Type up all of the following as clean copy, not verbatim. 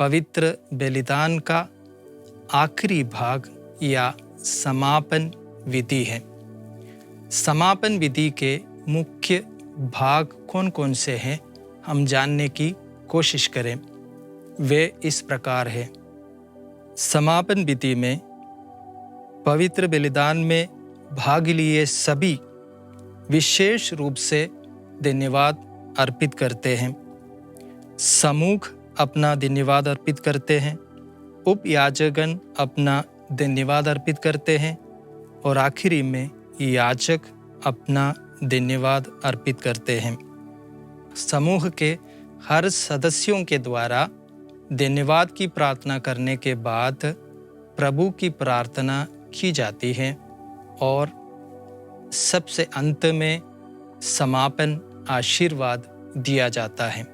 पवित्र बलिदान का आखिरी भाग या समापन विधि है। समापन विधि के मुख्य भाग कौन कौन से हैं हम जानने की कोशिश करें। वे इस प्रकार है। समापन विधि में पवित्र बलिदान में भाग लिए सभी विशेष रूप से धन्यवाद अर्पित करते हैं। समूह अपना धन्यवाद अर्पित करते हैं, उपयाजकगण अपना धन्यवाद अर्पित करते हैं और आखिरी में याजक अपना धन्यवाद अर्पित करते हैं। समूह के हर सदस्यों के द्वारा धन्यवाद की प्रार्थना करने के बाद प्रभु की प्रार्थना की जाती है और सबसे अंत में समापन आशीर्वाद दिया जाता है।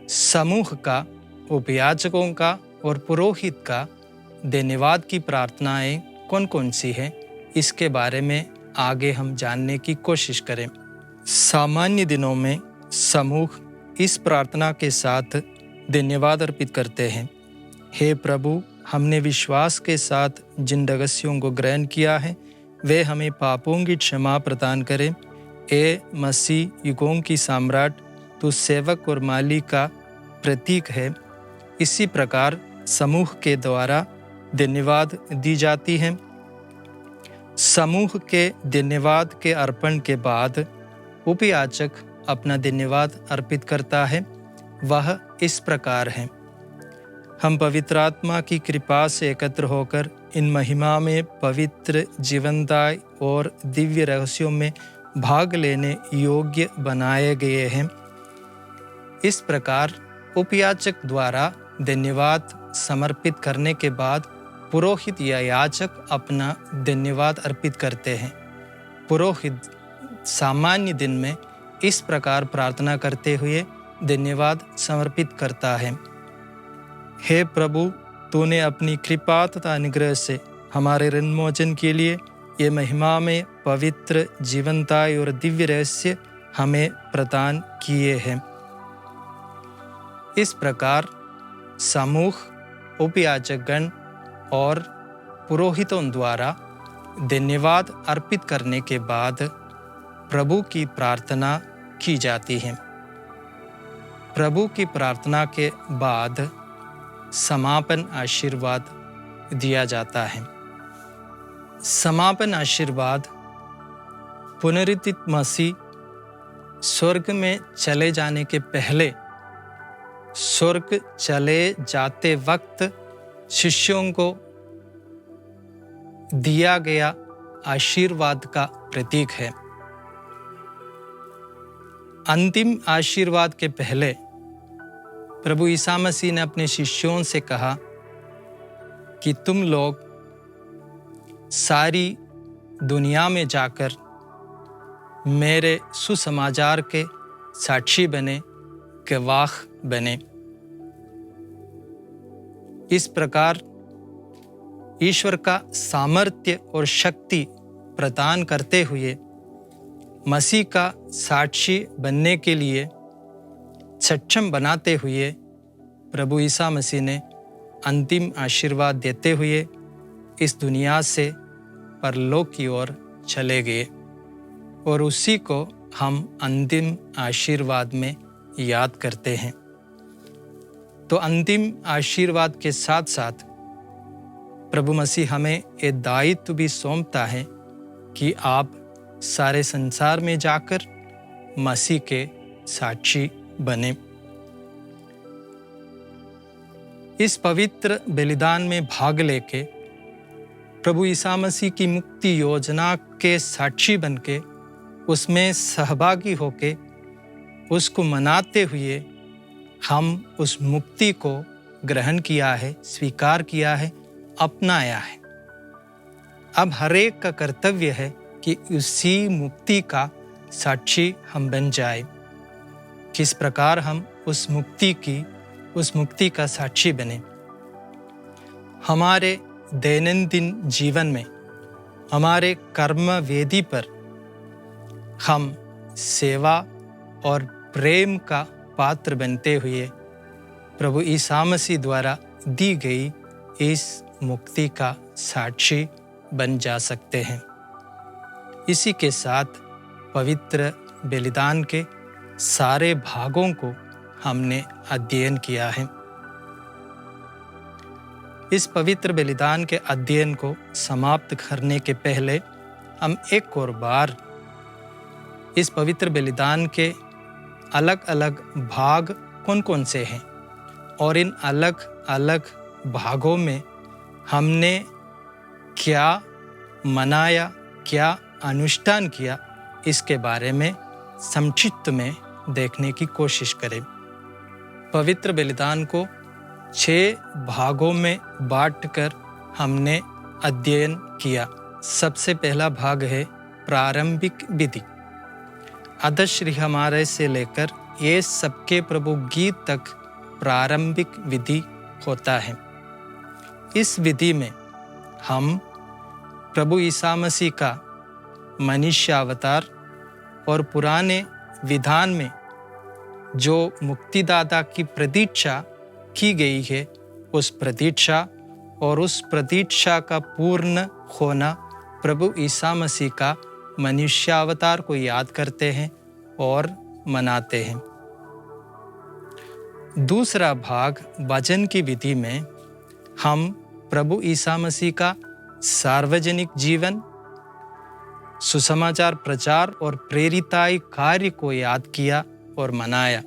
समूह का, उपयाजकों का और पुरोहित का धन्यवाद की प्रार्थनाएं कौन कौन सी हैं, इसके बारे में आगे हम जानने की कोशिश करें। सामान्य दिनों में समूह इस प्रार्थना के साथ धन्यवाद अर्पित करते हैं। हे प्रभु, हमने विश्वास के साथ जिन रहस्यों को ग्रहण किया है वे हमें पापों की क्षमा प्रदान करें। ए मसीह युगों की सम्राट, तू सेवक और मालिक का प्रतीक है। इसी प्रकार समूह के द्वारा धन्यवाद दी जाती है। समूह के धन्यवाद के अर्पण के बाद उपयाजक अपना धन्यवाद अर्पित करता है। वह इस प्रकार है। हम पवित्र आत्मा की कृपा से एकत्र होकर इन महिमा में पवित्र, जीवनदायी और दिव्य रहस्यों में भाग लेने योग्य बनाए गए हैं। इस प्रकार उपयाजक द्वारा धन्यवाद समर्पित करने के बाद पुरोहित या याजक अपना धन्यवाद अर्पित करते हैं। पुरोहित सामान्य दिन में इस प्रकार प्रार्थना करते हुए धन्यवाद समर्पित करता है। हे प्रभु, तूने अपनी कृपा तथा अनुग्रह से हमारे ऋण मोचन के लिए ये महिमा में पवित्र, जीवनदायी और दिव्य रहस्य हमें प्रदान किए हैं। इस प्रकार समूह, उपयाजकगण और पुरोहितों द्वारा धन्यवाद अर्पित करने के बाद प्रभु की प्रार्थना की जाती है। प्रभु की प्रार्थना के बाद समापन आशीर्वाद दिया जाता है। समापन आशीर्वाद पुनरुत्थित मसीह स्वर्ग में चले जाने के पहले स्वर्ग चले जाते वक्त शिष्यों को दिया गया आशीर्वाद का प्रतीक है। अंतिम आशीर्वाद के पहले प्रभु ईसा मसीह ने अपने शिष्यों से कहा कि तुम लोग सारी दुनिया में जाकर मेरे सुसमाचार के साक्षी बने, गवाह बने। इस प्रकार ईश्वर का सामर्थ्य और शक्ति प्रदान करते हुए मसीह का साक्षी बनने के लिए सक्षम बनाते हुए प्रभु ईसा मसीह ने अंतिम आशीर्वाद देते हुए इस दुनिया से परलोक की ओर चले गए और उसी को हम अंतिम आशीर्वाद में याद करते हैं। तो अंतिम आशीर्वाद के साथ साथ प्रभु मसीह हमें ये दायित्व भी सौंपता है कि आप सारे संसार में जाकर मसीह के साक्षी बने। इस पवित्र बलिदान में भाग लेके प्रभु ईसा मसीह की मुक्ति योजना के साक्षी बनके उसमें सहभागी होके उसको मनाते हुए हम उस मुक्ति को ग्रहण किया है, स्वीकार किया है, अपनाया है। अब हर एक का कर्तव्य है कि उसी मुक्ति का साक्षी हम बन जाए। किस प्रकार हम उस मुक्ति का साक्षी बने। हमारे दैनंदिन जीवन में, हमारे कर्म वेदी पर हम सेवा और प्रेम का पात्र बनते हुए प्रभु ईसा मसीह द्वारा दी गई इस मुक्ति का साक्षी बन जा सकते हैं। इसी के साथ पवित्र बलिदान के सारे भागों को हमने अध्ययन किया है। इस पवित्र बलिदान के अध्ययन को समाप्त करने के पहले हम एक और बार इस पवित्र बलिदान के अलग अलग भाग कौन कौन से हैं और इन अलग अलग भागों में हमने क्या मनाया, क्या अनुष्ठान किया, इसके बारे में संक्षिप्त में देखने की कोशिश करें। पवित्र बलिदान को 6 भागों में बांटकर हमने अध्ययन किया। सबसे पहला भाग है प्रारंभिक विधि। आदर्श्री हमारे से लेकर ये सबके प्रभु गीत तक प्रारंभिक विधि होता है। इस विधि में हम प्रभु ईसा मसीह का मनुष्य अवतार और पुराने विधान में जो मुक्तिदाता की प्रतीक्षा की गई है, उस प्रतीक्षा और उस प्रतीक्षा का पूर्ण होना प्रभु ईसा मसीह का मनुष्य अवतार को याद करते हैं और मनाते हैं। दूसरा भाग वचन की विधि में हम प्रभु ईसा मसीह का सार्वजनिक जीवन, सुसमाचार प्रचार और प्रेरिताई कार्य को याद किया और मनाया।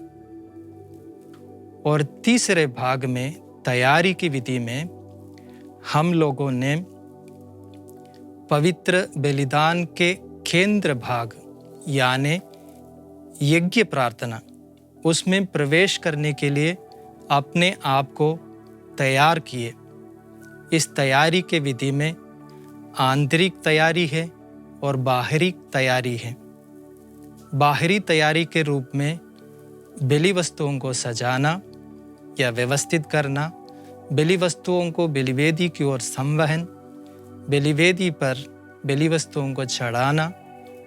और तीसरे भाग में तैयारी की विधि में हम लोगों ने पवित्र बलिदान के केंद्र भाग यानी यज्ञ प्रार्थना, उसमें प्रवेश करने के लिए अपने आप को तैयार किए। इस तैयारी के विधि में आंतरिक तैयारी है और बाहरी तैयारी है। बाहरी तैयारी के रूप में बलि वस्तुओं को सजाना या व्यवस्थित करना, बलि वस्तुओं को बलिवेदी की ओर संवहन, बलिवेदी पर बलि वस्तुओं को चढ़ाना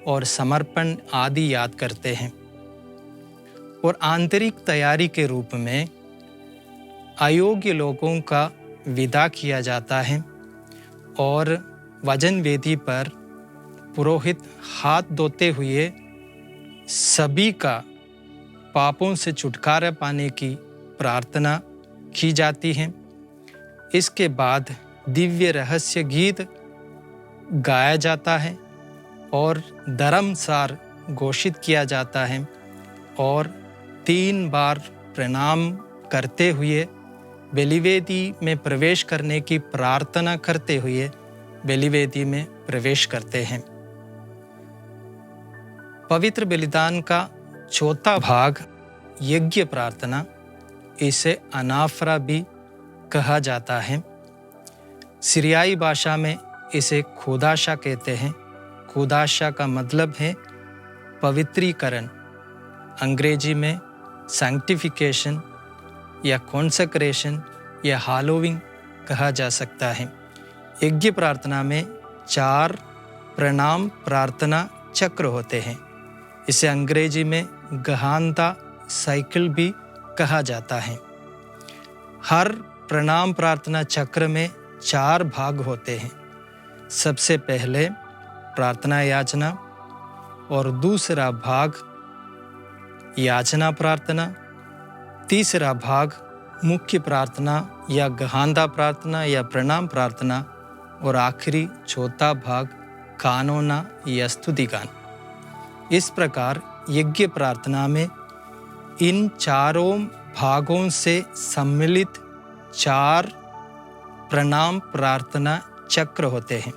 और समर्पण आदि याद करते हैं। और आंतरिक तैयारी के रूप में अयोग्य लोगों का विदा किया जाता है और वजन वेदी पर पुरोहित हाथ धोते हुए सभी का पापों से छुटकारा पाने की प्रार्थना की जाती है। इसके बाद दिव्य रहस्य गीत गाया जाता है और धर्मसार घोषित किया जाता है और 3 बार प्रणाम करते हुए बलिवेदी में प्रवेश करने की प्रार्थना करते हुए बलिवेदी में प्रवेश करते हैं। पवित्र बलिदान का चौथा भाग यज्ञ प्रार्थना, इसे अनाफरा भी कहा जाता है। सीरियाई भाषा में इसे खुदाशा कहते हैं। खुदाशा का मतलब है पवित्रीकरण। अंग्रेजी में सैंक्टिफिकेशन या कॉन्सेक्रेशन या हालोविंग कहा जा सकता है। यज्ञ प्रार्थना में 4 प्रणाम प्रार्थना चक्र होते हैं। इसे अंग्रेजी में गहानता साइकिल भी कहा जाता है। हर प्रणाम प्रार्थना चक्र में 4 भाग होते हैं। सबसे पहले प्रार्थना याचना और दूसरा भाग याचना प्रार्थना, तीसरा भाग मुख्य प्रार्थना या गहानता प्रार्थना या प्रणाम प्रार्थना और आखिरी चौथा भाग कानोना या स्तुति गान। इस प्रकार यज्ञ प्रार्थना में इन चारों भागों से सम्मिलित 4 प्रणाम प्रार्थना चक्र होते हैं।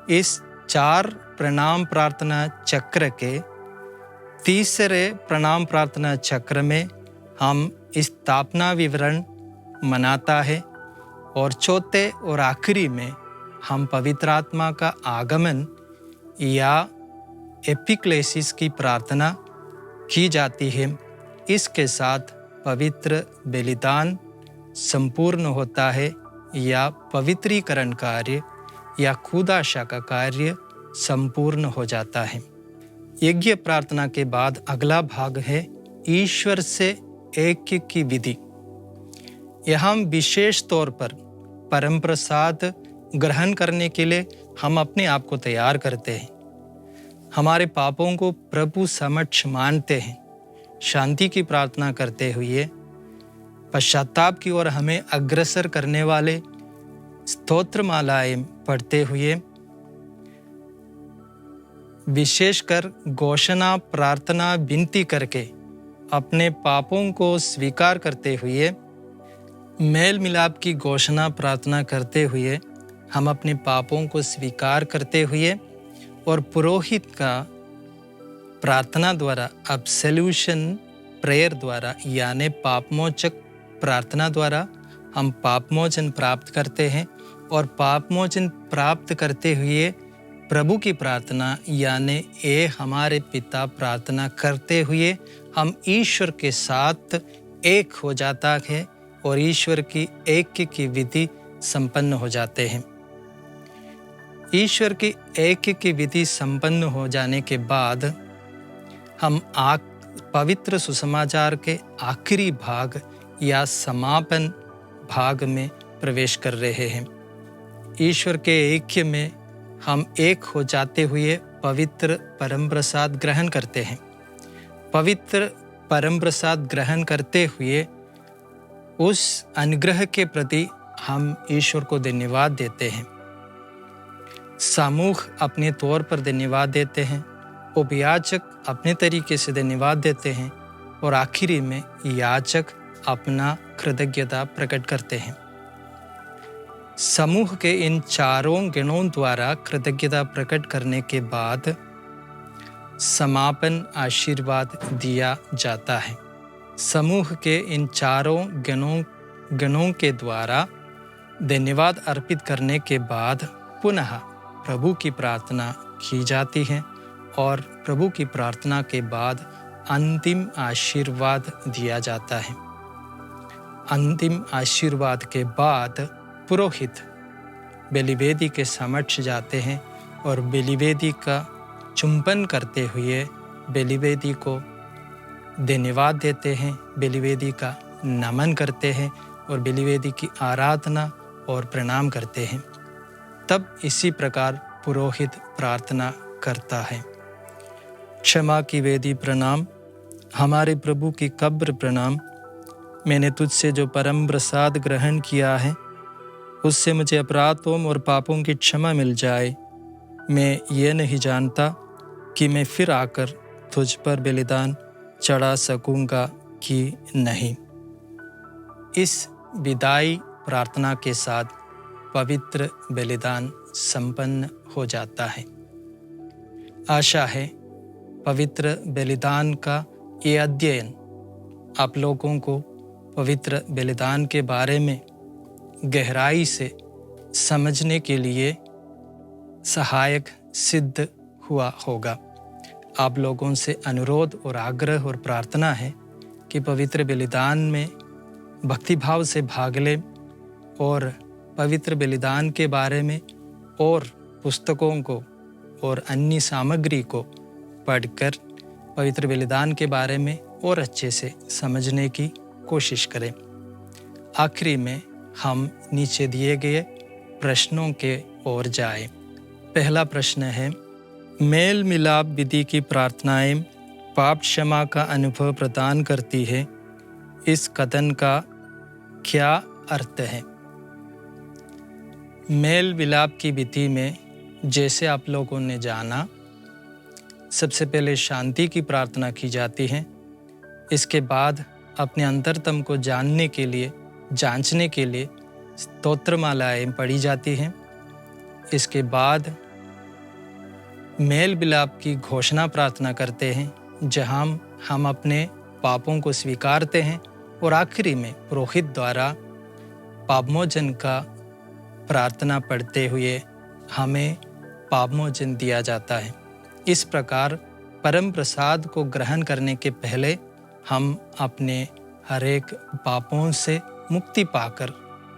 इस 4 प्रणाम प्रार्थना चक्र के तीसरे प्रणाम प्रार्थना चक्र में हम स्थापना विवरण मनाता है और चौथे और आखिरी में हम पवित्र आत्मा का आगमन या एपिक्लेसिस की प्रार्थना की जाती है। इसके साथ पवित्र बलिदान संपूर्ण होता है या पवित्रीकरण कार्य या खुदाशा का कार्य संपूर्ण हो जाता है। यज्ञ प्रार्थना के बाद अगला भाग है ईश्वर से ऐक्य की विधि। यहाँ विशेष तौर पर परम प्रसाद ग्रहण करने के लिए हम अपने आप को तैयार करते हैं, हमारे पापों को प्रभु समक्ष मानते हैं, शांति की प्रार्थना करते हुए पश्चाताप की ओर हमें अग्रसर करने वाले स्तोत्र मालाएं पढ़ते हुए, विशेषकर घोषणा प्रार्थना विनती करके अपने पापों को स्वीकार करते हुए, मेल मिलाप की घोषणा प्रार्थना करते हुए हम अपने पापों को स्वीकार करते हुए और पुरोहित का प्रार्थना द्वारा अब्सोल्यूशन प्रेयर द्वारा यानी पापमोचक प्रार्थना द्वारा हम पापमोचन प्राप्त करते हैं और पापमोचन प्राप्त करते हुए प्रभु की प्रार्थना यानी ए हमारे पिता प्रार्थना करते हुए हम ईश्वर के साथ एक हो जाता है और ईश्वर की ऐक्य की विधि संपन्न हो जाते हैं। ईश्वर की ऐक्य की विधि संपन्न हो जाने के बाद हम पवित्र सुसमाचार के आखिरी भाग या समापन भाग में प्रवेश कर रहे हैं। ईश्वर के ऐक्य में हम एक हो जाते हुए पवित्र परम प्रसाद ग्रहण करते हैं। पवित्र परम प्रसाद ग्रहण करते हुए उस अनुग्रह के प्रति हम ईश्वर को धन्यवाद देते हैं। समूह अपने तौर पर धन्यवाद देते हैं, उपयाचक अपने तरीके से धन्यवाद देते हैं और आखिरी में याचक अपना कृतज्ञता प्रकट करते हैं। समूह के इन चारों गणों द्वारा कृतज्ञता प्रकट करने के बाद समापन आशीर्वाद दिया जाता है। समूह के इन चारों गणों के द्वारा धन्यवाद अर्पित करने के बाद पुनः प्रभु की प्रार्थना की जाती है और प्रभु की प्रार्थना के बाद अंतिम आशीर्वाद दिया जाता है। अंतिम आशीर्वाद के बाद पुरोहित बलिवेदी के समक्ष जाते हैं और बलिवेदी का चुंबन करते हुए बलिवेदी को धन्यवाद देते हैं, बलिवेदी का नमन करते हैं और बलिवेदी की आराधना और प्रणाम करते हैं। तब इसी प्रकार पुरोहित प्रार्थना करता है। क्षमा की वेदी प्रणाम, हमारे प्रभु की कब्र प्रणाम। मैंने तुझसे जो परम प्रसाद ग्रहण किया है उससे मुझे अपराधों और पापों की क्षमा मिल जाए। मैं ये नहीं जानता कि मैं फिर आकर तुझ पर बलिदान चढ़ा सकूंगा कि नहीं। इस विदाई प्रार्थना के साथ पवित्र बलिदान संपन्न हो जाता है। आशा है पवित्र बलिदान का ये अध्ययन आप लोगों को पवित्र बलिदान के बारे में गहराई से समझने के लिए सहायक सिद्ध हुआ होगा। आप लोगों से अनुरोध और आग्रह और प्रार्थना है कि पवित्र बलिदान में भक्तिभाव से भाग लें और पवित्र बलिदान के बारे में और पुस्तकों को और अन्य सामग्री को पढ़कर पवित्र बलिदान के बारे में और अच्छे से समझने की कोशिश करें। आखिरी में हम नीचे दिए गए प्रश्नों के ओर जाएं। पहला प्रश्न है, मेल मिलाप विधि की प्रार्थनाएं पाप क्षमा का अनुभव प्रदान करती है। इस कथन का क्या अर्थ है? मेल मिलाप की विधि में जैसे आप लोगों ने जाना, सबसे पहले शांति की प्रार्थना की जाती है। इसके बाद अपने अंतरतम को जानने के लिए, जांचने के लिए स्तोत्रमालाएं पढ़ी जाती हैं। इसके बाद मेल मिलाप की घोषणा प्रार्थना करते हैं, जहां हम अपने पापों को स्वीकारते हैं और आखिरी में पुरोहित द्वारा पापमोचन का प्रार्थना पढ़ते हुए हमें पापमोचन दिया जाता है। इस प्रकार परम प्रसाद को ग्रहण करने के पहले हम अपने हर एक पापों से मुक्ति पाकर,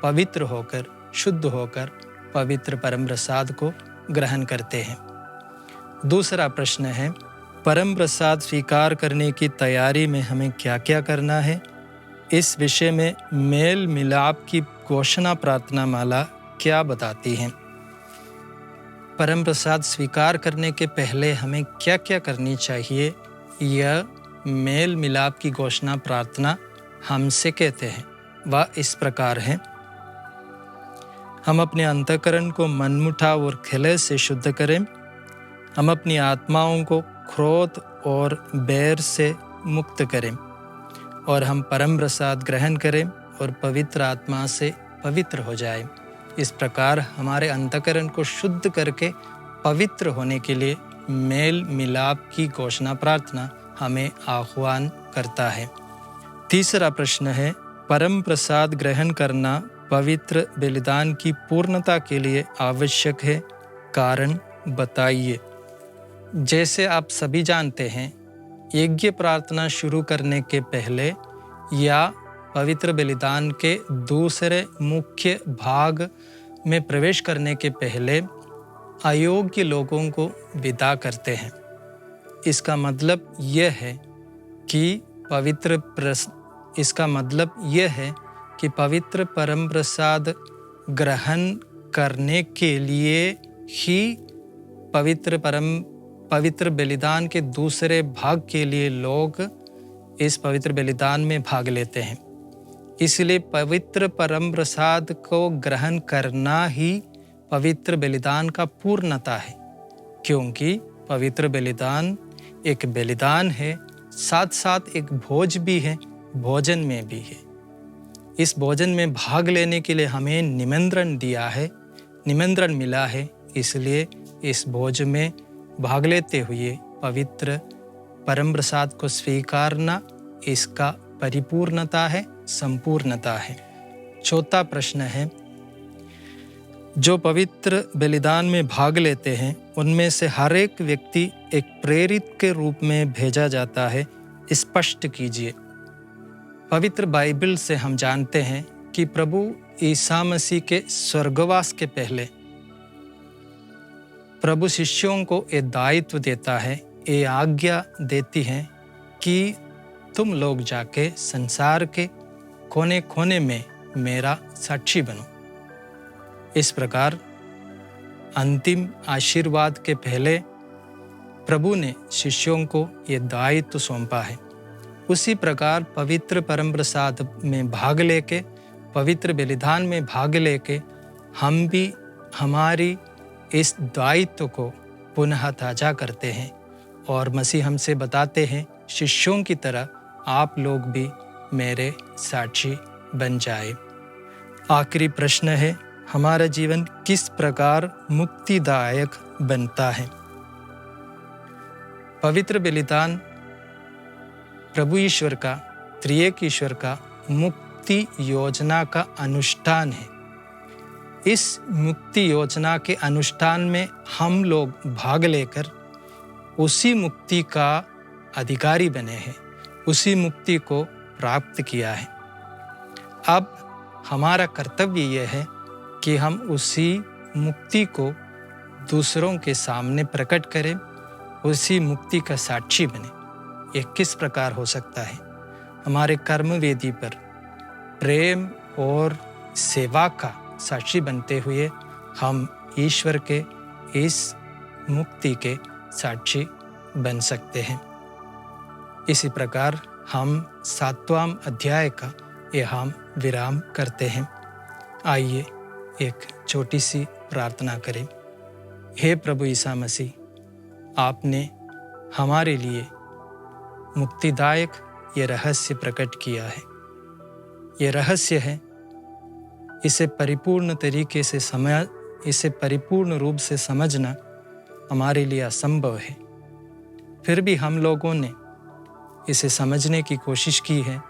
पवित्र होकर, शुद्ध होकर पवित्र परम प्रसाद को ग्रहण करते हैं। दूसरा प्रश्न है, परम प्रसाद स्वीकार करने की तैयारी में हमें क्या क्या करना है? इस विषय में मेल मिलाप की घोषणा प्रार्थना माला क्या बताती है? परम प्रसाद स्वीकार करने के पहले हमें क्या क्या करनी चाहिए, यह मेल मिलाप की घोषणा प्रार्थना हमसे कहते हैं। वह इस प्रकार है: हम अपने अंतःकरण को मनमुटाव और खिले से शुद्ध करें। हम अपनी आत्माओं को क्रोध और बैर से मुक्त करें और हम परम प्रसाद ग्रहण करें और पवित्र आत्मा से पवित्र हो जाए। इस प्रकार हमारे अंतःकरण को शुद्ध करके पवित्र होने के लिए मेल मिलाप की घोषणा प्रार्थना हमें आह्वान करता है। तीसरा प्रश्न है, परम प्रसाद ग्रहण करना पवित्र बलिदान की पूर्णता के लिए आवश्यक है, कारण बताइए। जैसे आप सभी जानते हैं, यज्ञ प्रार्थना शुरू करने के पहले या पवित्र बलिदान के दूसरे मुख्य भाग में प्रवेश करने के पहले अयोग्य लोगों को विदा करते हैं। इसका मतलब यह है कि पवित्र परम प्रसाद ग्रहण करने के लिए ही पवित्र बलिदान के दूसरे भाग के लिए लोग इस पवित्र बलिदान में भाग लेते हैं। इसलिए पवित्र परम प्रसाद को ग्रहण करना ही पवित्र बलिदान का पूर्णता है, क्योंकि पवित्र बलिदान एक बलिदान है, साथ साथ एक भोज भी है, भोजन में भी है। इस भोजन में भाग लेने के लिए हमें निमंत्रण मिला है, इसलिए इस भोज में भाग लेते हुए पवित्र परम प्रसाद को स्वीकारना इसका परिपूर्णता है, संपूर्णता है। चौथा प्रश्न है, जो पवित्र बलिदान में भाग लेते हैं उनमें से हर एक व्यक्ति एक प्रेरित के रूप में भेजा जाता है, स्पष्ट कीजिए। पवित्र बाइबल से हम जानते हैं कि प्रभु ईसा मसीह के स्वर्गवास के पहले प्रभु शिष्यों को ये दायित्व देता है, ये आज्ञा देती है कि तुम लोग जाके संसार के कोने कोने में मेरा साक्षी बनो। इस प्रकार अंतिम आशीर्वाद के पहले प्रभु ने शिष्यों को ये दायित्व सौंपा है। उसी प्रकार पवित्र परम प्रसाद में भाग लेके, पवित्र बलिदान में भाग लेके हम भी हमारी इस दायित्व को पुनः ताजा करते हैं और मसीह हमसे बताते हैं, शिष्यों की तरह आप लोग भी मेरे साक्षी बन जाए। आखिरी प्रश्न है, हमारा जीवन किस प्रकार मुक्तिदायक बनता है? पवित्र बलिदान प्रभु ईश्वर का, त्रिएक ईश्वर का मुक्ति योजना का अनुष्ठान है। इस मुक्ति योजना के अनुष्ठान में हम लोग भाग लेकर उसी मुक्ति का अधिकारी बने हैं, उसी मुक्ति को प्राप्त किया है। अब हमारा कर्तव्य यह है कि हम उसी मुक्ति को दूसरों के सामने प्रकट करें, उसी मुक्ति का साक्षी बने। यह किस प्रकार हो सकता है? हमारे कर्म वेदी पर प्रेम और सेवा का साक्षी बनते हुए हम ईश्वर के इस मुक्ति के साक्षी बन सकते हैं। इसी प्रकार हम 7वां अध्याय का यहाँ विराम करते हैं। आइए एक छोटी सी प्रार्थना करें। हे प्रभु ईसा मसीह, आपने हमारे लिए मुक्तिदायक ये रहस्य प्रकट किया है। ये रहस्य है, इसे परिपूर्ण तरीके से इसे परिपूर्ण रूप से समझना हमारे लिए असंभव है। फिर भी हम लोगों ने इसे समझने की कोशिश की है,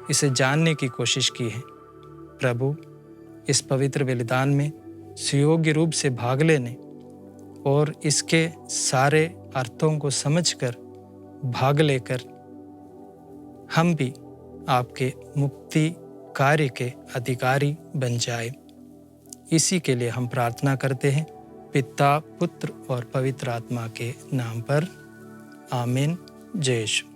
इसे जानने की कोशिश की है। प्रभु, इस पवित्र बलिदान में सुयोग्य रूप से भाग लेने और इसके सारे अर्थों को समझकर भाग लेकर हम भी आपके मुक्ति कार्य के अधिकारी बन जाए। इसी के लिए हम प्रार्थना करते हैं, पिता, पुत्र और पवित्र आत्मा के नाम पर। आमीन। जय यीशु।